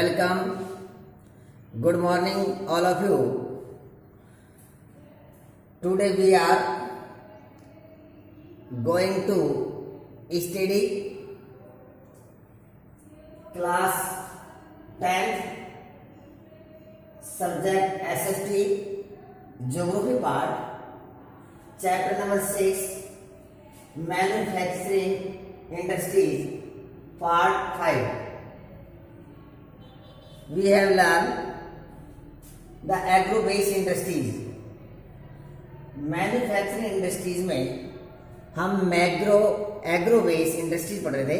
Welcome. Good morning, all of you. Today we are going to study class 10th subject SST Geography part, chapter number 6, Manufacturing Industries, part 5. We have learned the agro-based industries. Manufacturing industries में हम agro based industries पढ़ रहे थे।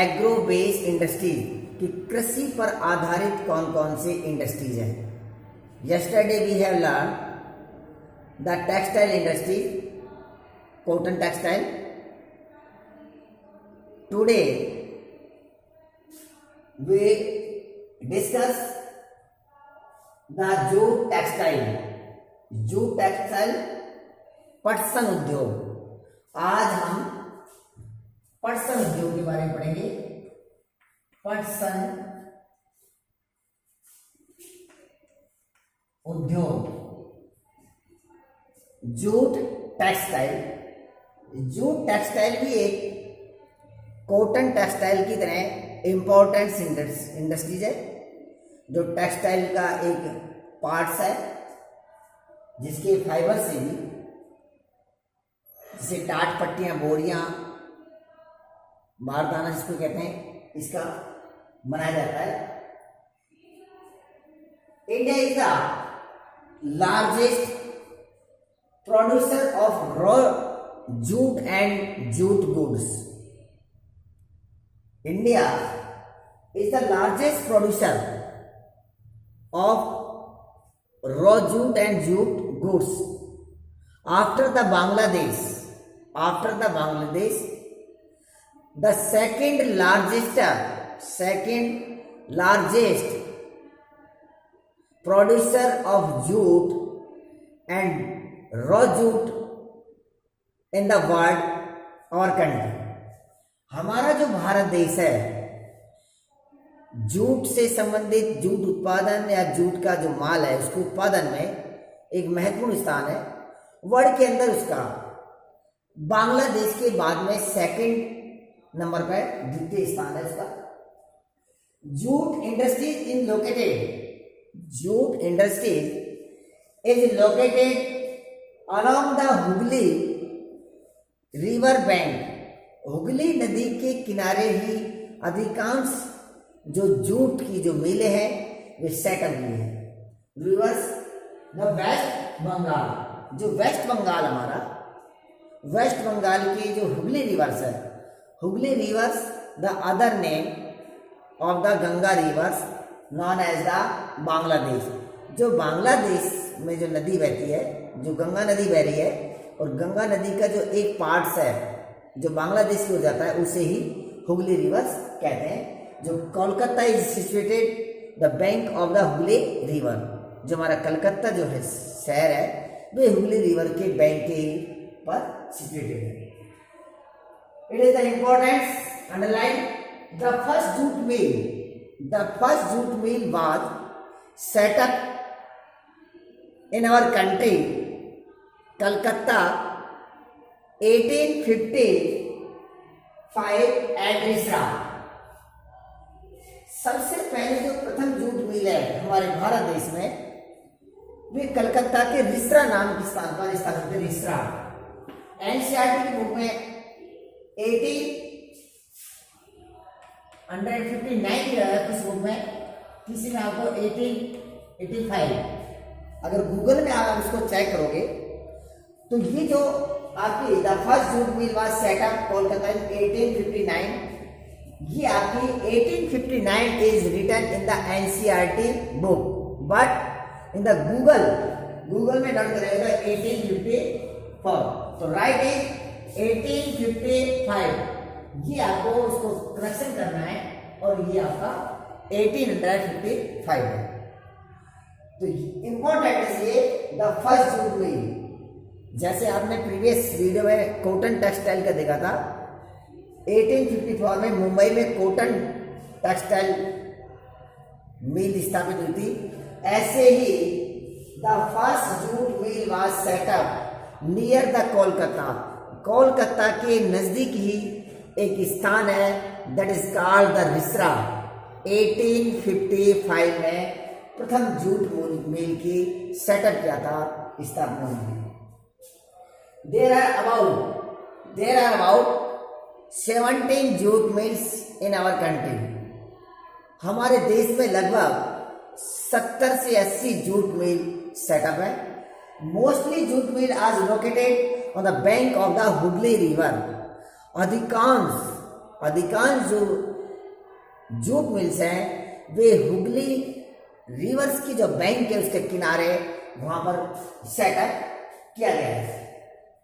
Agro based industries कि कृषि पर आधारित कौन कौन से इंडस्ट्रीज हैं। Yesterday we have learn the textile industry, cotton textile. Today we discuss the jute textile पटसन उद्योग। आज हम पटसन उद्योग के बारे में पढ़ेंगे। पटसन उद्योग, जूट टेक्सटाइल भी एक कॉटन टेक्सटाइल की तरह इंपॉर्टेंट इंडस्ट्रीज है, जो टेक्सटाइल का एक पार्ट्स है, जिसके फाइबर से भी, जैसे टाट पट्टियां, बोरियां, बारदाना जिसको कहते हैं, इसका बनाया जाता है। India is the largest producer of raw jute and jute goods. India is the largest producer of raw jute and jute goods after the Bangladesh. The second largest producer of jute and raw jute in the world, our country. हमारा जो भारत देश है, jute से संबंधित jute उत्पादन या jute का जो माल है, उसके उत्पादन में एक महत्वपूर्ण स्थान है। वर्ल्ड के अंदर उसका बांग्लादेश के बाद में सेकंड नंबर पर द्वितीय स्थान है उसका। Jute industries is located along the Hooghly river bank. Hooghly नदी के किनारे ही अधिकांश जो जूट की जो मिलें हैं वे सेटल हुई है। रिवर्स द वेस्ट बंगाल, जो वेस्ट बंगाल हमारा, वेस्ट बंगाल की जो हुगली रिवर्स है, Hooghly rivers the other name of the Ganga rivers known as the Bangladesh. जो बांग्लादेश में जो नदी बहती है, जो गंगा नदी बह रही है, और गंगा नदी का जो एक पार्ट्स है जो बांग्लादेश की हो जाता है, उसे ही हुगली रिवर्स कहते हैं। जो Kolkata is situated the bank of the Hooghly river. जो हमारा कलकत्ता जो है शहर है, वे हुगली रिवर के बैंक के पर सिचुएटेड है। It is the importance underline the first jute mill was set up in our country Calcutta 1855 at Rishra. सबसे पहले जो प्रथम जूट मिल है हमारे भारत देश में, वे कलकत्ता के रिसरा नाम के स्थान पर स्थापित है। रिसरा एनसीईआरटी की बुक में 1859 दिया है, किस बुक में, किसी में आपको 1885। अगर गूगल में आप इसको चेक करोगे तो ये जो आपकी the first jute mill was set up Kolkata in 1859, ये आपकी 1859 is written in the NCERT book, but in the Google में डाउन करेगा 1854, तो राइट इज 1855। ये आपको उसको करेक्शन करना है, और ये आपका 1855 है। तो इंपॉर्टेंट है ये द फर्स्ट जूट मिल। जैसे आपने प्रीवियस वीडियो में कॉटन टेक्सटाइल का देखा था, 1854 में मुंबई में कॉटन टेक्सटाइल मिल स्थापित हुई थी। ऐसे ही the first jute mill was setup near the Kolkata, Kolkata के नजदीक ही एक स्थान है that is called the Rishra. 1855 में प्रथम जूट मिल की सेटअप किया था, स्थापना हुई। There are about 17 jute mills in our country. हमारे देश में लगभग 70 से 80 जूट मिल सेटअप है। Mostly jute mill are located on the bank of the Hooghly river. अधिकांश जो जूट मिल्स हैं वे हुगली रिवर्स की जो बैंक है उसके किनारे वहां पर सेटअप किया गया है।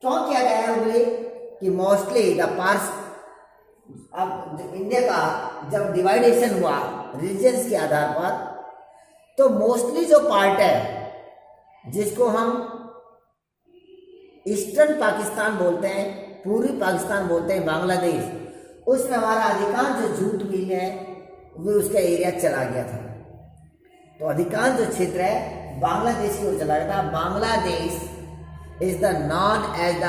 क्यों किया गया है हुगली? कि मोस्टली द पार्स, अब इंडिया का जब डिवाइडेशन हुआ रीजन्स के आधार पर, तो मोस्टली जो पार्ट है जिसको हम ईस्टर्न पाकिस्तान बोलते हैं, पूर्वी पाकिस्तान बोलते हैं, बांग्लादेश, उसमें हमारा अधिकांश जो जूट मिल है वो उसका एरिया चला गया था। तो अधिकांश जो क्षेत्र है बांग्लादेश की ओर चला गया था। Bangladesh is the known as the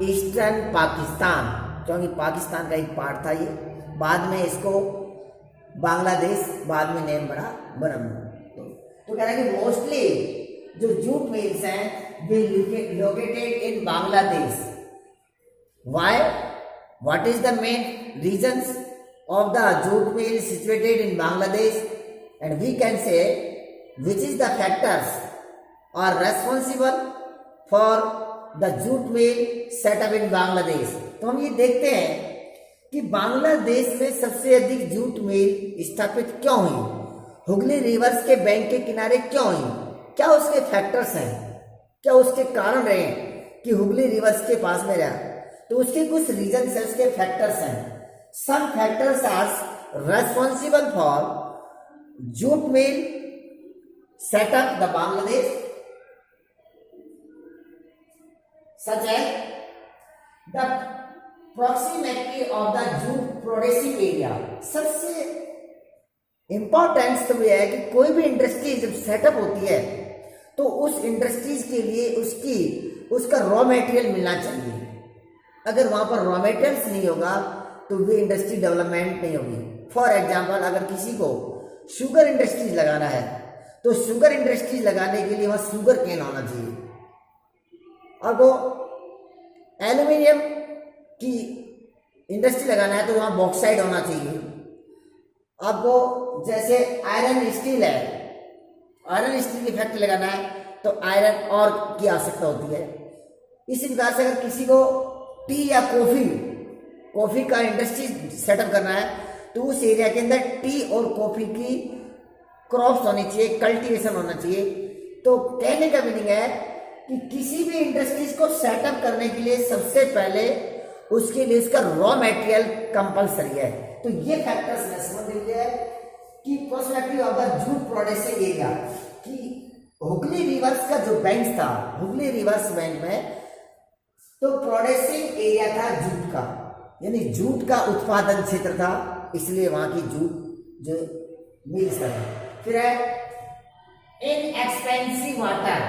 eastern Pakistan, क्योंकि पाकिस्तान का एक पार्ट था ये। बाद में इसको बांग्लादेश बाद में नेम बना। तो कह रहे हैं कि मोस्टली जो जूट मिल्स हैं वे located in Bangladesh. Why? What is the main reasons of the jute mill situated in Bangladesh? And we can say which is the factors are responsible for the jute mill setup in Bangladesh. तो हम ये देखते हैं कि बांग्लादेश में सबसे अधिक जूट मिल स्थापित क्यों हुई, हुगली रिवर्स के बैंक के किनारे क्यों हुई, क्या उसके फैक्टर्स हैं, क्या उसके कारण रहे कि हुगली रिवर्स के पास में रहा? तो उसके कुछ रीजन है, उसके फैक्टर्स हैं। Some factors are responsible for jute mill setup the Bangladesh, such as the proximity of the jute producing area। सबसे इंपॉर्टेंस तो यह है कि कोई भी इंडस्ट्री जब सेटअप होती है तो उस इंडस्ट्रीज के लिए उसका रॉ मटेरियल मिलना चाहिए। अगर वहां पर रॉ मटेरियल्स नहीं होगा तो वे इंडस्ट्री डेवलपमेंट नहीं होगी। फॉर एग्जांपल, अगर किसी को शुगर इंडस्ट्रीज लगाना है तो शुगर इंडस्ट्रीज लगाने के लिए वहां शुगर केन होना चाहिए। आपको एल्यूमिनियम की इंडस्ट्री लगाना है तो वहाँ बॉक्साइड होना चाहिए। आपको जैसे आयरन स्टील है, आयरन स्टील की फैक्ट्री लगाना है तो आयरन और की आवश्यकता होती है। इसी प्रकार से अगर किसी को टी या कॉफ़ी का इंडस्ट्री सेटअप करना है तो उस एरिया के अंदर टी और कॉफ़ी की क्रॉप्स होनी चाहिए, कल्टीवेशन होना चाहिए। तो कहने का मीनिंग है कि किसी भी इंडस्ट्रीज को सेटअप करने के लिए सबसे पहले उसके लिए इसका रॉ मटेरियल कंपलसरी है। तो ये फैक्टर्स मैं समझ लीजिए है कि perspective of the jute production area, कि हुगली रिवर्स का जो बैंक था, हुगली रिवर्स बैंक में तो प्रोडक्शन एरिया था जूट का, यानी जूट का उत्पादन क्षेत्र था, इसलिए वहां की जूट जो मिल्स है। फिर है इनएक्सपेंसिव वाटर,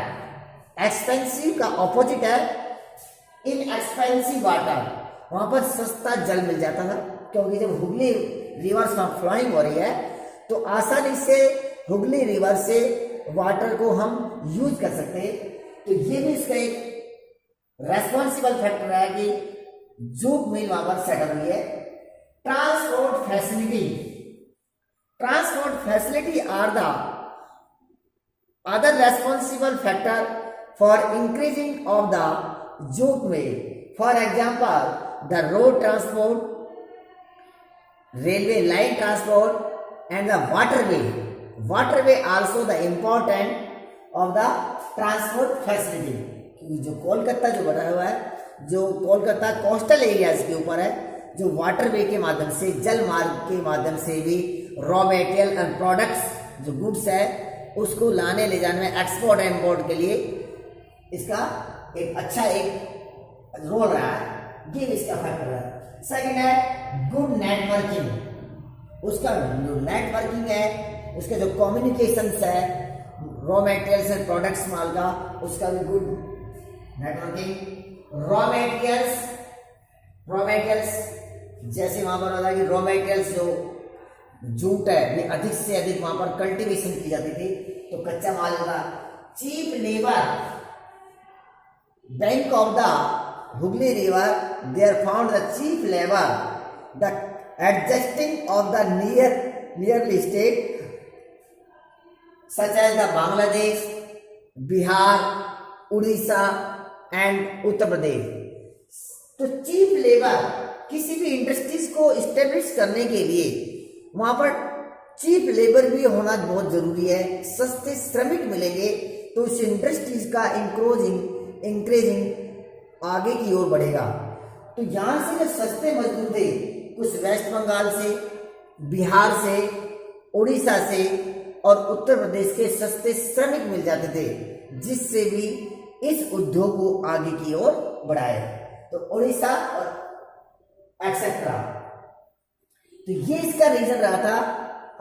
एक्सपेंसिव का ऑपोजिट है इनएक्सपेंसिव वाटर। वहां पर सस्ता जल मिल जाता था, क्योंकि जब हुगली रिवर्स में फ्लोइंग हो रही है तो आसानी से हुगली रिवर से वाटर को हम यूज कर सकते हैं। तो ये भी इसका एक रेस्पॉन्सिबल फैक्टर है कि जूट मिल वहां पर सेटल हुई है। Transport facility are the other responsible factor for increasing of the jute mill. For example, the road transport, railway line transport, and the waterway also the important of the transport facility। क्योंकि जो कोलकाता जो बना हुआ है, जो Kolkata coastal areas के ऊपर है, जो वाटरवे के माध्यम से, जल मार्ग के माध्यम से भी रॉ मटेरियल एंड प्रोडक्ट्स जो गुड्स है उसको लाने ले जाने में, एक्सपोर्ट एंड इम्पोर्ट के लिए इसका एक अच्छा एक रोल रहा है। ये इसका फैक्टर है। सेकंड है गुड नेटवर्किंग। उसका जो नेटवर्किंग है, उसके जो कम्युनिकेशंस है, रॉ मटेरियल्स एंड प्रोडक्ट्स माल का, उसका भी गुड नेटवर्किंग। रॉ मटेरियल्स जैसे वहां पर होता है कि रॉ मटेरियल्स जो जूट है ये अधिक से अधिक वहां पर कल्टीवेशन की जाती थी, तो कच्चा माल का cheap labour. Bank of the Hooghly river there found the cheap labour the adjusting of the nearly state such as the Bangladesh, Bihar, Orissa and Uttar Pradesh. तो चीप लेबर, किसी भी इंडस्ट्रीज को स्टेब्लिश करने के लिए वहां पर चीप लेबर भी होना बहुत जरूरी है। सस्ते श्रमिक मिलेंगे तो उस इंडस्ट्रीज का इंक्रेजिंग आगे की ओर बढ़ेगा। तो यहां से जो सस्ते मजदूर थे, कुछ वेस्ट बंगाल से, बिहार से, उड़ीसा से और उत्तर प्रदेश के सस्ते श्रमिक मिल जाते थे, जिससे भी इस उद्योग को आगे की ओर बढ़ाए। तो उड़ीसा और एक्सेट्रा। तो ये इसका रीजन रहा था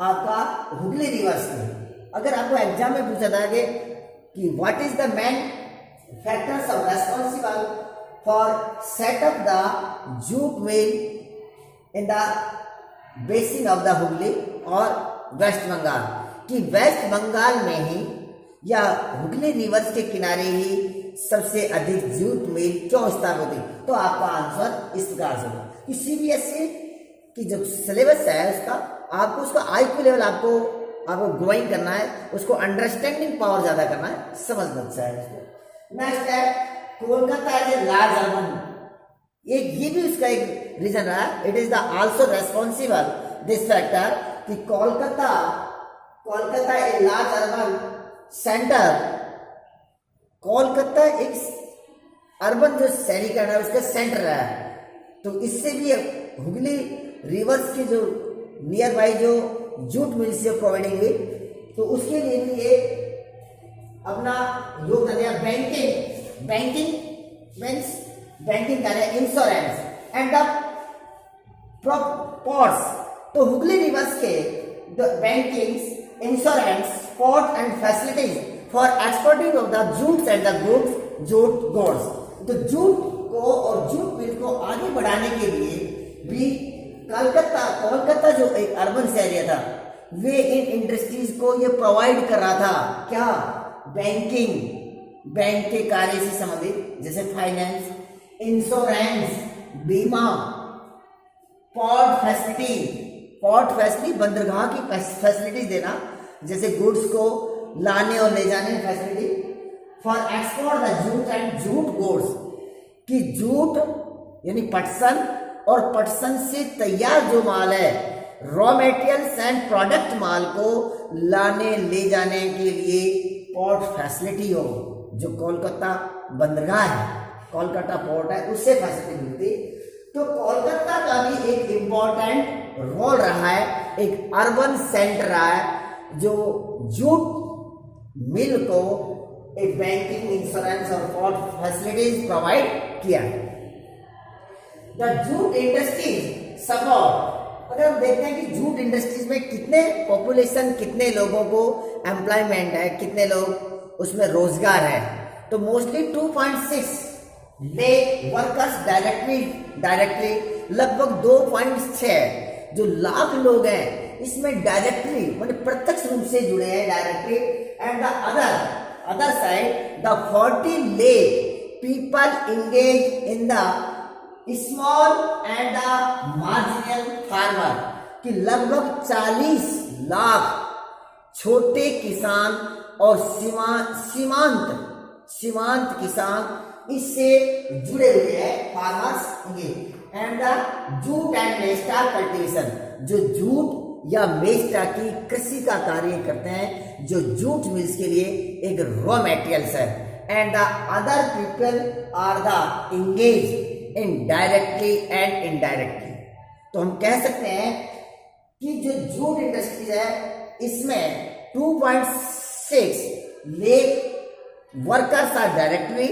आपका हुगली रिवर्स में। अगर आपको एग्जाम में पूछा था कि what is the main factors of responsible for setup the jute mill in the basin of the Hooghly और वेस्ट बंगाल, कि वेस्ट बंगाल में ही या हुगली रिवर्स के किनारे ही सबसे अधिक जूट मिल क्यों स्थापित हुई, तो आपका आंसर इस प्रकार से होगा कि सीबीएसई की जो सिलेबस है उसका आपको उसका आईक्यू लेवल आपको ग्रोइंग करना है, उसको अंडरस्टैंडिंग पावर ज्यादा करना है, समझ अच्छा है उसको। नेक्स्ट है Kolkata as a large urban. ये भी उसका एक रीजन रहा। It is the also responsible this factor कि Kolkata a large urban centre. Kolkata एक अर्बन जो शहरीकरण है उसका सेंटर रहा है, तो इससे भी हुगली रिवर्स के जो नियर बाई जो जूट मिल्स से प्रोवाइडिंग हुई, तो उसके लिए भी ये अपना योगदान दिया। बैंकिंग कर रहे, इंश्योरेंस एंड द पोर्ट्स। तो हुगली रिवर्स के banking, insurance, port and facilities for exporting of the Jutes and the goods. तो जूट को और जूट मिल को आगे बढ़ाने के लिए भी कोलकाता जो एक अर्बन एरिया था, वे इन इंडस्ट्रीज को ये प्रोवाइड कर रहा था। क्या? बैंक के कार्य से संबंधित, जैसे फाइनेंस, इंश्योरेंस, बीमा, पोर्ट फैसिलिटी बंदरगाह की फैसिलिटी देना, जैसे गुड्स को लाने और ले जाने की facility. For export the jute and jute goods, कि जूट यानी पटसन और पटसन से तैयार जो माल है, रॉ मटेरियल्स एंड प्रोडक्ट माल को लाने ले जाने के लिए पोर्ट फैसिलिटी हो। जो कोलकाता बंदरगाह है, कोलकाता पोर्ट है, उससे फैसिलिटी मिलती। तो कोलकाता का भी एक इम्पोर्टेंट रोल रहा है, एक अर्बन सेंटर रहा है, जो जूट मिल को एक बैंकिंग, इंश्योरेंस और पोर्ट फैसिलिटीज प्रोवाइड किया। The jute industries support. अगर हम देखते हैं कि जूट इंडस्ट्रीज में कितने पॉपुलेशन, कितने लोगों को एम्प्लॉयमेंट है, कितने लोग उसमें रोजगार है, तो मोस्टली 2.6 वर्कर्स डायरेक्टली लगभग 2.6 जो लाख लोग हैं इसमें डायरेक्टली मतलब प्रत्यक्ष रूप से जुड़े हैं directly. And the other side the 40 lakh people engaged in the small and the marginal farmer, कि लगभग 40 लाख छोटे किसान और सीमांत किसान इससे जुड़े हुए हैं, farmers. And the jute and mesta cultivation, जो जूट या मेस्टा की कृषि का कार्य करते हैं, जो जूट मिल्स के लिए एक रॉ मटेरियल्स है। And the other people are the engage in directly and indirectly. तो हम कह सकते हैं कि जो जूट इंडस्ट्रीज है इसमें 2.6 lakh workers are directly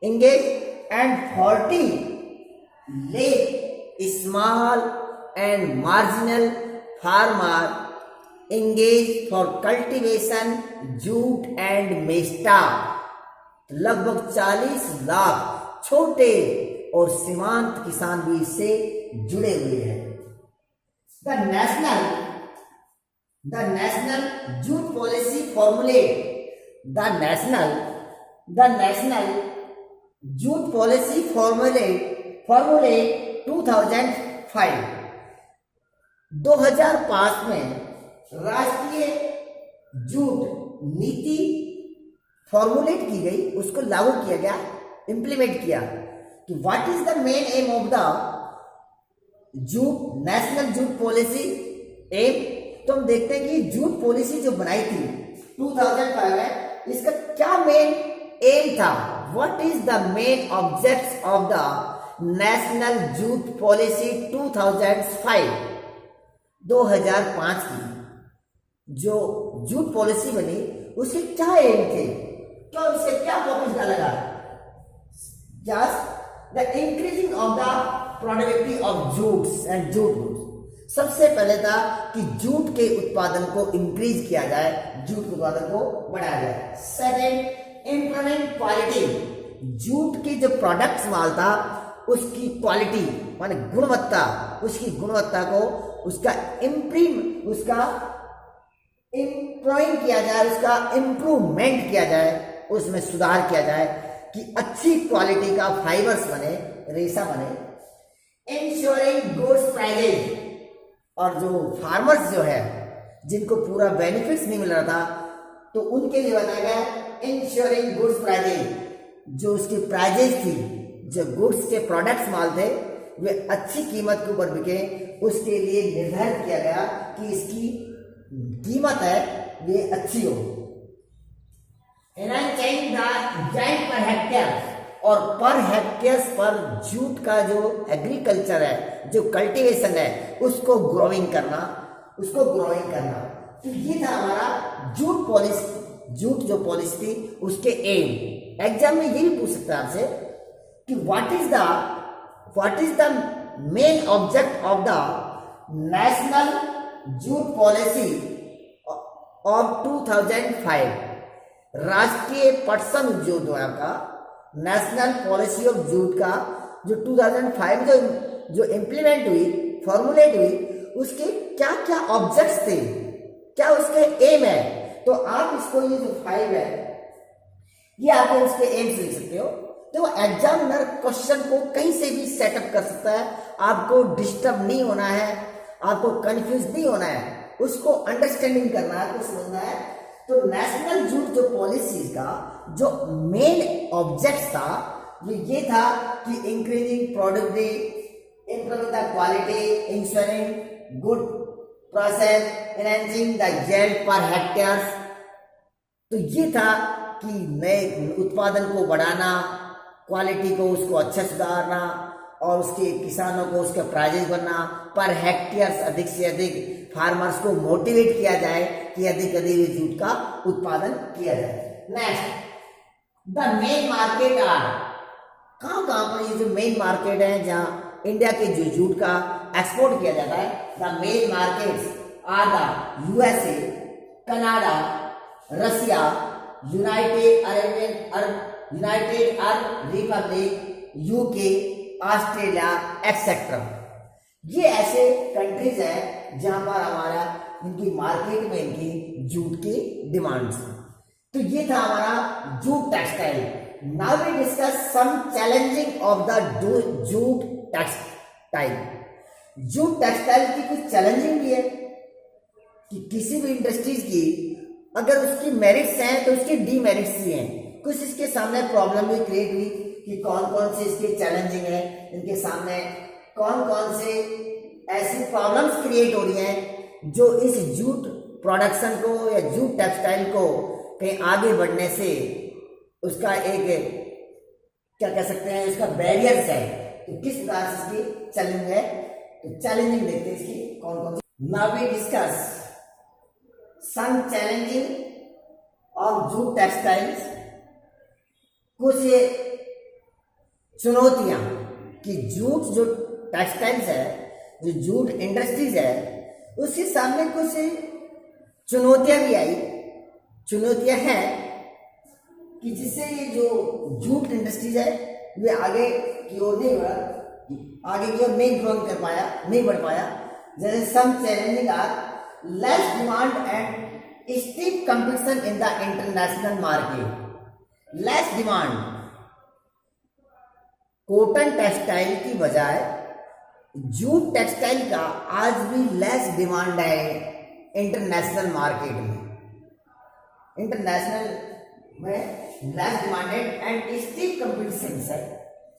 engaged and 40 lakh small and marginal farmer engage for cultivation jute and mesta. लगभग 40 लाख छोटे और सीमांत किसान भी इससे जुड़े हुए हैं। The national jute policy formulate the national jute policy formulate 2005 में राष्ट्रीय जूट नीति फॉर्मुलेट की गई, उसको लागू किया गया, इंप्लीमेंट किया कि what is the main aim of the jute national jute policy aim. तो हम देखते हैं कि जूट पॉलिसी जो बनाई थी 2005 में, इसका क्या मेन एम था, what is the main objects of the national jute policy 2005 की जो जूट पॉलिसी बनी, उसके क्या एम थे, क्या उससे क्या फोकस डाला गया? Just the increasing of the productivity of Jutes and jute goods. सबसे पहले था कि जूट के उत्पादन को इंक्रीज किया जाए, जूट के उत्पादन को बढ़ाया जाए। सेकेंड, इम्प्रूवमेंट क्वालिटी, जूट के जो प्रोडक्ट्स माल था उसकी क्वालिटी माने गुणवत्ता, उसकी गुणवत्ता को उसका इम्प्रूव किया जाए, उसका इम्प्रूवमेंट किया जाए, उसमें सुधार किया जाए कि अच्छी क्वालिटी का फाइबर्स बने, रेशा बने। इंश्योरिंग गुड्स प्राइजेज, और जो फार्मर्स जो है जिनको पूरा बेनिफिट्स नहीं मिल रहा था, तो उनके लिए बताया गया इंश्योरिंग गुड्स प्राइजेज, जो उसकी प्राइजेज थी, जो गुड्स के प्रोडक्ट्स माल थे वे अच्छी कीमत के ऊपर बिके, उसके लिए निर्धारित किया गया कि इसकी कीमत है वे अच्छी हो। Enhancing the joint per hectare, और पर हेक्टेयर पर जूट का जो एग्रीकल्चर है, जो कल्टीवेशन है, उसको ग्रोइंग करना। तो ये था हमारा जूट पॉलिसी, जूट जो पॉलिसी थी उसके एम। एग्जाम में ये भी पूछ सकता है आपसे कि what is the main object of the national jute policy of 2005। राष्ट्रीय पटसन उद्योग का नेशनल पॉलिसी ऑफ जूट का जो 2005 जो इंप्लीमेंट हुई, फॉर्मुलेट हुई, उसके क्या क्या ऑब्जेक्ट्स थे, क्या उसके एम है। तो आप इसको ये जो 5 है ये आप इसके एम से लिख सकते हो। तो एग्जामिनर क्वेश्चन को कहीं से भी सेटअप कर सकता है, आपको डिस्टर्ब नहीं होना है, आपको कंफ्यूज नहीं होना है, उसको अंडरस्टैंडिंग करना है, उसको समझना है। तो नेशनल जूट जो पॉलिसी का जो मेन ऑब्जेक्ट था वो ये था कि increasing productivity, improving the quality, ensuring good process, enhancing the yield per hectare. तो ये था कि नए उत्पादन को बढ़ाना, क्वालिटी को उसको अच्छा सुधारना, और उसके किसानों को उसका प्राइजेस बनना, पर हेक्टेयर अधिक से अधिक फार्मर्स को मोटिवेट किया जाए कि अधिक अधिक जूट का उत्पादन किया जाए। Next, the main market are, कहाँ पर ये जो मेन मार्केट है जहाँ इंडिया के जो जूट का एक्सपोर्ट किया जाता है, the main markets are the USA, Canada, Russia, United Arab Republic, UK, Australia etcetera. ये ऐसे कंट्रीज हैं जहां पर हमारा इनकी मार्केट में इनकी जूट की डिमांड्स। तो ये था हमारा jute textile. Now we discuss some challenging of the jute textile. Jute textile की कुछ चैलेंजिंग भी है कि किसी भी इंडस्ट्रीज की अगर उसकी मेरिट्स हैं तो उसकी डीमेरिट्स भी हैं। कुछ इसके सामने प्रॉब्लम भी क्रिएट हुई कि कौन कौन से इसके चैलेंजिंग है, इनके सामने कौन कौन से ऐसी प्रॉब्लम्स क्रिएट हो रही हैं जो इस जूट प्रोडक्शन को या जूट टेक्सटाइल को कहीं आगे बढ़ने से उसका एक क्या कह सकते हैं, उसका बैरियर्स है। तो किस प्रकार से इसकी चैलेंज है, तो चैलेंजिंग देखते हैं इसकी कौन कौन सी। Now we discuss some challenging of jute textiles. कुछ चुनौतियां कि जूट जो टेक्सटाइल्स है, जो जूट इंडस्ट्रीज है, उसके सामने कुछ चुनौतियां भी आई। चुनौतियां हैं कि जिससे ये जो जूट इंडस्ट्रीज है वे आगे की ओर नहीं बढ़ा, आगे की ओर नहीं ग्रो कर पाया, नहीं बढ़ पाया। जैसे some challenging are less demand and steep competition in the international market. Less demand, cotton textile की बजाय जूट टेक्सटाइल का आज भी लेस डिमांड है इंटरनेशनल मार्केट में। इंटरनेशनल में less demanded and steep competition है,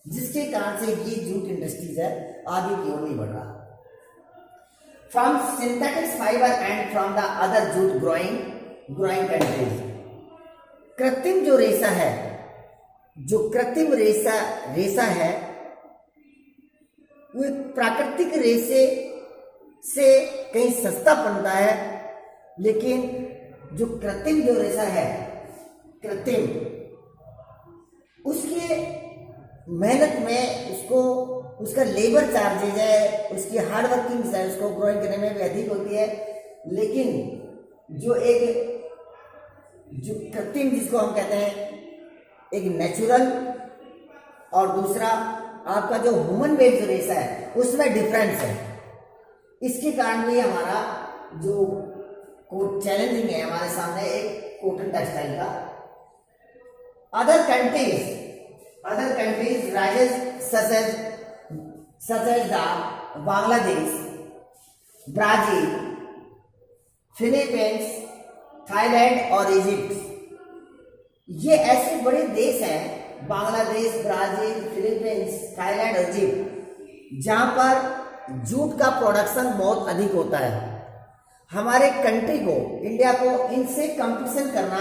जिसके कारण से ये जूट इंडस्ट्रीज है आगे की ओर नहीं बढ़ रहा। From synthetic fibre and from the other jute growing countries. कृत्रिम जो रेशा है, जो कृत्रिम रेशा है वो प्राकृतिक रेशे से कहीं सस्ता पड़ता है, लेकिन जो कृत्रिम जो रेशा है, कृत्रिम, उसके मेहनत में उसको उसका लेबर चार्जेज है, उसकी हार्ड वर्किंग है, उसको ग्रोइंग करने में भी अधिक होती है। लेकिन जो कृत्रिम जिसको हम कहते हैं, एक नेचुरल और दूसरा आपका जो ह्यूमन मेड जो रेशा है उसमें डिफरेंस है। इसके कारण भी हमारा जो चैलेंजिंग है हमारे सामने एक कॉटन टेक्सटाइल का। Other countries rises such as the Bangladesh, Brazil, Philippines, Thailand और इजिप्ट, ये ऐसे बड़े देश हैं, बांग्लादेश, ब्राजील, फिलीपींस, थाईलैंड और इजिप्ट, जहां पर जूट का प्रोडक्शन बहुत अधिक होता है। हमारे कंट्री को, इंडिया को इनसे कंपटीशन करना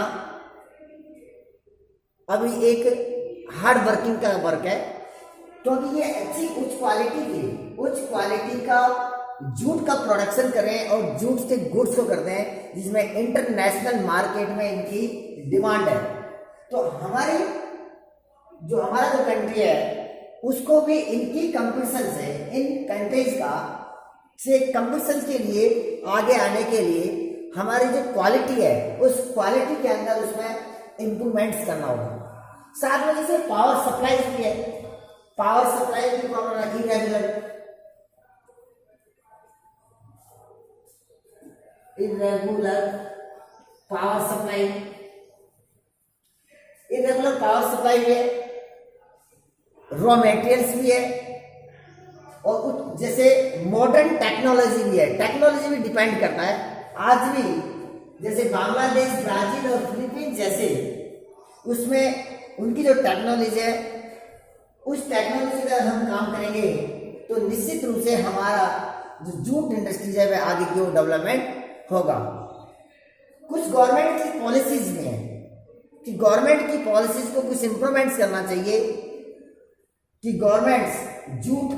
अभी एक हार्ड वर्किंग का वर्क है, क्योंकि ये अच्छी उच्च क्वालिटी का जूट का प्रोडक्शन कर रहे हैं और जूट से गुड्स को करते हैं, जिसमें इंटरनेशनल मार्केट में इनकी डिमांड है। तो हमारा जो कंट्री है उसको भी इनकी कंपटीशन से, इन कंट्रीज का से कंपटीशन के लिए आगे आने के लिए हमारी जो क्वालिटी है उस क्वालिटी के अंदर उसमें इंप्रूवमेंट्स करना होगा। साथ में जैसे पावर सप्लाई भी है, पावर सप्लाई की प्रॉब्लम है, इरेगुलर पावर सप्लाई भी है, रॉ मटेरियल्स भी है और कुछ जैसे मॉडर्न टेक्नोलॉजी भी है। टेक्नोलॉजी भी डिपेंड करता है। आज भी जैसे बांग्लादेश, ब्राजील और फिलीपींस जैसे, उसमें उनकी जो टेक्नोलॉजी है उस टेक्नोलॉजी का हम काम करेंगे तो निश्चित रूप से हमारा जो जूट इंडस्ट्रीज है वह आगे की ओर डेवलपमेंट होगा। कुछ गवर्नमेंट की पॉलिसीज में है कि गवर्नमेंट की पॉलिसीज को कुछ इंप्रूवमेंट्स करना चाहिए कि गवर्नमेंट्स जूट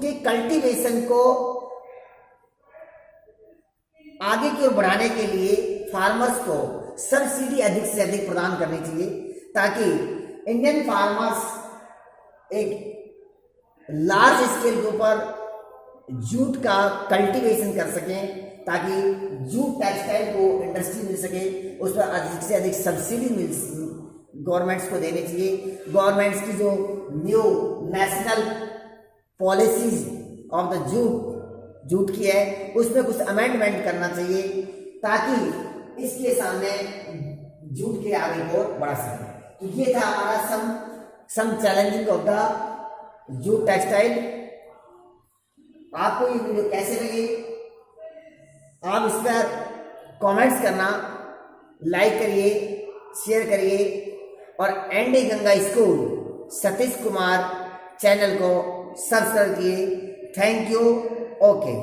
के कल्टीवेशन को आगे की ओर बढ़ाने के लिए फार्मर्स को सब्सिडी अधिक से अधिक प्रदान करनी चाहिए, ताकि इंडियन फार्मर्स एक लार्ज स्केल के ऊपर जूट का कल्टीवेशन कर सकें, ताकि जूट टेक्सटाइल को इंडस्ट्री मिल सके, उस पर अधिक से अधिक सब्सिडी गवर्नमेंट्स को देनी चाहिए। गवर्नमेंट्स की जो new national policies of the jute की है उसमें कुछ अमेंडमेंट करना चाहिए, ताकि इसके सामने जूट के आगे को बढ़ा सके। तो ये था हमारा some challenging of the jute textile. आपको ये वीडियो कैसे लगी आप इस पर कमेंट्स करना, लाइक करिए, शेयर करिए और ND Ganga school Satish Kumar channel को सब्सक्राइब किए। Thank you. ओके।